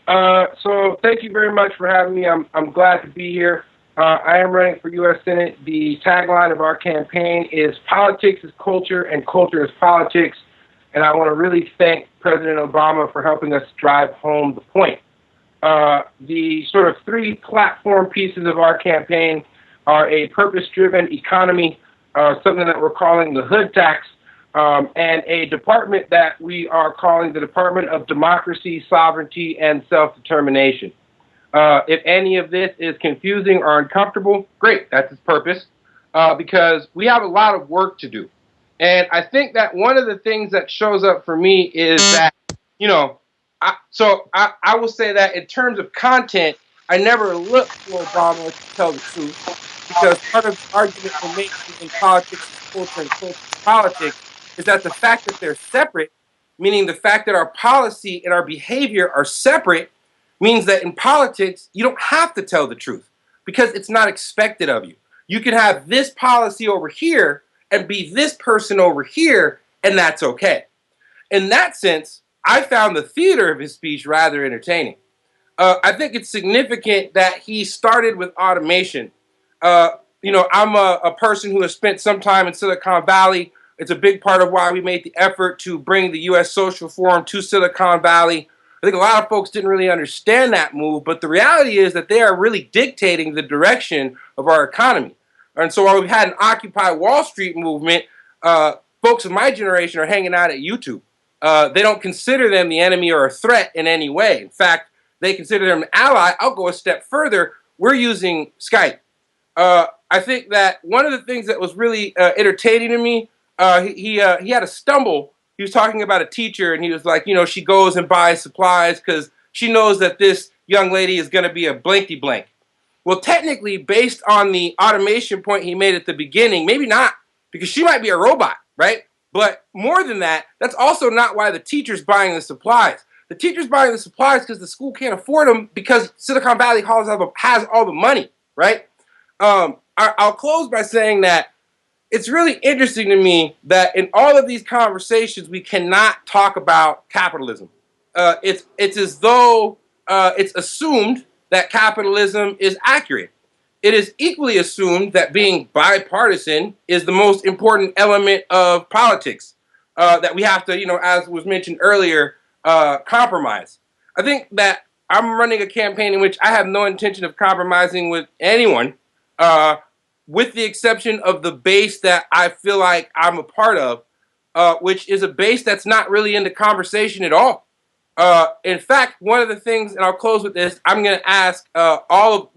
So thank you very much for having me. I'm glad to be here. I am running for U.S. Senate. The tagline of our campaign is "Politics is culture, and culture is politics." And I want to really thank President Obama for helping us drive home the point. The sort of three platform pieces of our campaign are a purpose-driven economy, something that we're calling the hood tax, and a department that we are calling the Department of Democracy, Sovereignty, and Self-Determination. If any of this is confusing or uncomfortable, great, that's its purpose, because we have a lot of work to do. And I think that one of the things that shows up for me is that, you know, I will say that in terms of content, I never look for Obama to tell the truth, because part of the argument we're making in politics, culture, and culture politics is that the fact that they're separate, meaning the fact that our policy and our behavior are separate, means that in politics, you don't have to tell the truth because it's not expected of you. You can have this policy over here and be this person over here, and that's okay. In that sense, I found the theater of his speech rather entertaining. I think it's significant that he started with automation. I'm a person who has spent some time in Silicon Valley. It's a big part of why we made the effort to bring the U.S. Social Forum to Silicon Valley. I think a lot of folks didn't really understand that move, but the reality is that they are really dictating the direction of our economy. And so while we've had an Occupy Wall Street movement, folks of my generation are hanging out at YouTube. They don't consider them the enemy or a threat in any way. In fact, they consider them an ally. I'll go a step further. We're using Skype. I think that one of the things that was really entertaining to me, he had a stumble. He was talking about a teacher, and he was like, she goes and buys supplies because she knows that this young lady is going to be a blanky blank. Well, technically, based on the automation point he made at the beginning, maybe not, because she might be a robot, right? But more than that, that's also not why the teacher's buying the supplies. The teacher's buying the supplies because the school can't afford them because Silicon Valley has all the money, right? I'll close by saying that it's really interesting to me that in all of these conversations, we cannot talk about capitalism. It's as though it's assumed that capitalism is accurate. It is equally assumed that being bipartisan is the most important element of politics, that we have to, as was mentioned earlier, compromise. I think that I'm running a campaign in which I have no intention of compromising with anyone, with the exception of the base that I feel like I'm a part of, which is a base that's not really into conversation at all. In fact, one of the things, and I'll close with this, I'm going to ask all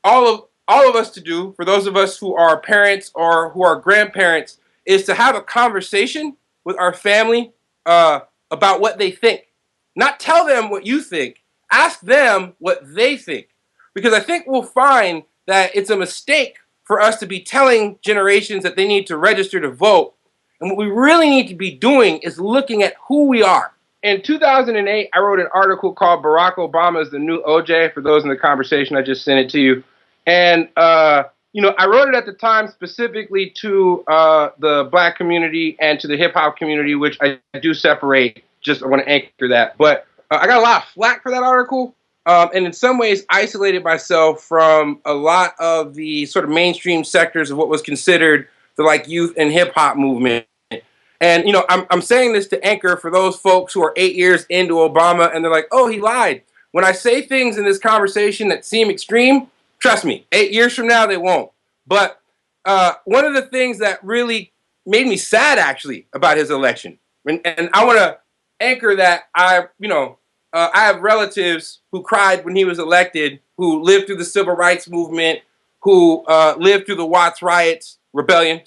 of us to do, for those of us who are parents or who are grandparents, is to have a conversation with our family about what they think. Not tell them what you think. Ask them what they think. Because I think we'll find that it's a mistake for us to be telling generations that they need to register to vote. And what we really need to be doing is looking at who we are. In 2008, I wrote an article called Barack Obama is the New OJ. For those in the conversation, I just sent it to you. And, I wrote it at the time specifically to the black community and to the hip-hop community, which I do separate. Just I want to anchor that. But I got a lot of flack for that article. And in some ways isolated myself from a lot of the sort of mainstream sectors of what was considered the youth and hip hop movement. And, I'm saying this to anchor for those folks who are 8 years into Obama and they're like, oh, he lied. When I say things in this conversation that seem extreme, trust me, 8 years from now, they won't. But one of the things that really made me sad, actually, about his election, and I want to anchor that I have relatives who cried when he was elected, who lived through the civil rights movement, who lived through the Watts riots, rebellion,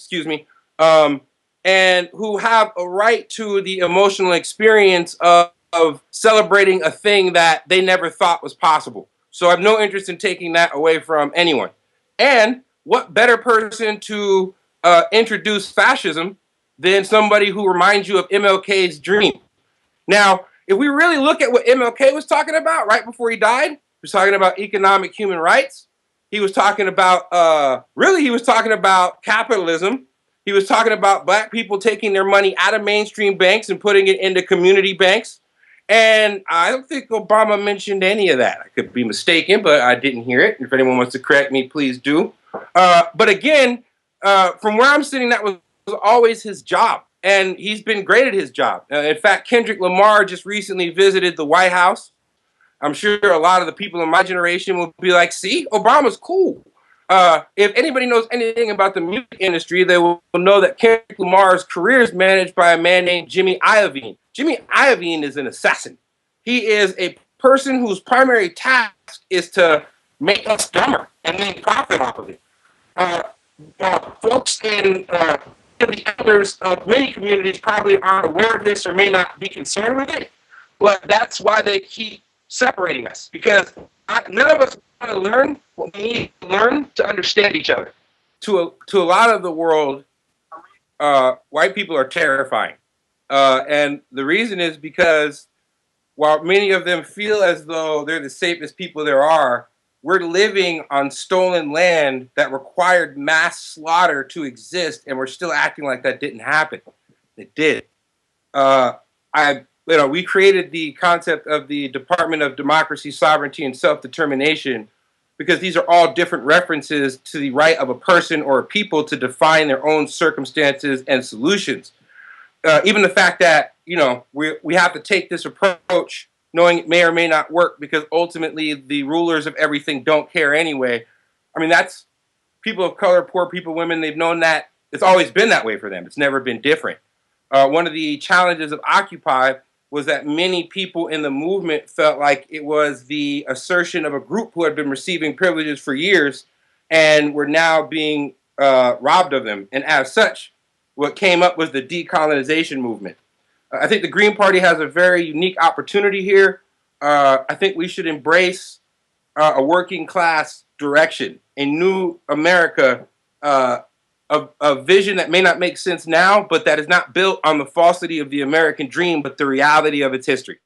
and who have a right to the emotional experience of celebrating a thing that they never thought was possible. So I have no interest in taking that away from anyone. And what better person to introduce fascism than somebody who reminds you of MLK's dream? Now, if we really look at what MLK was talking about right before he died, he was talking about economic human rights. He was talking about, he was talking about capitalism. He was talking about black people taking their money out of mainstream banks and putting it into community banks. And I don't think Obama mentioned any of that. I could be mistaken, but I didn't hear it. If anyone wants to correct me, please do. But again, from where I'm sitting, that was always his job. And he's been great at his job. In fact, Kendrick Lamar just recently visited the White House. I'm sure a lot of the people in my generation will be like, see, Obama's cool. If anybody knows anything about the music industry, they will know that Kendrick Lamar's career is managed by a man named Jimmy Iovine. Jimmy Iovine is an assassin. He is a person whose primary task is to make us dumber and then profit off of it. Uh, Folks in the elders of many communities probably aren't aware of this or may not be concerned with it, but that's why they keep separating us, because none of us want to learn what we need to learn to understand each other. To a lot of the world, white people are terrifying. And the reason is because while many of them feel as though they're the safest people there are, we're living on stolen land that required mass slaughter to exist, and we're still acting like that didn't happen. It did. We created the concept of the Department of Democracy, Sovereignty, and Self-Determination because these are all different references to the right of a person or a people to define their own circumstances and solutions. Even the fact that, we have to take this approach knowing it may or may not work because ultimately the rulers of everything don't care anyway. I mean, that's people of color, poor people, women, they've known that. It's always been that way for them. It's never been different. One of the challenges of Occupy was that many people in the movement felt like it was the assertion of a group who had been receiving privileges for years and were now being robbed of them. And as such, what came up was the decolonization movement. I think the Green Party has a very unique opportunity here. I think we should embrace a working class direction, a new America, a vision that may not make sense now, but that is not built on the falsity of the American dream, but the reality of its history.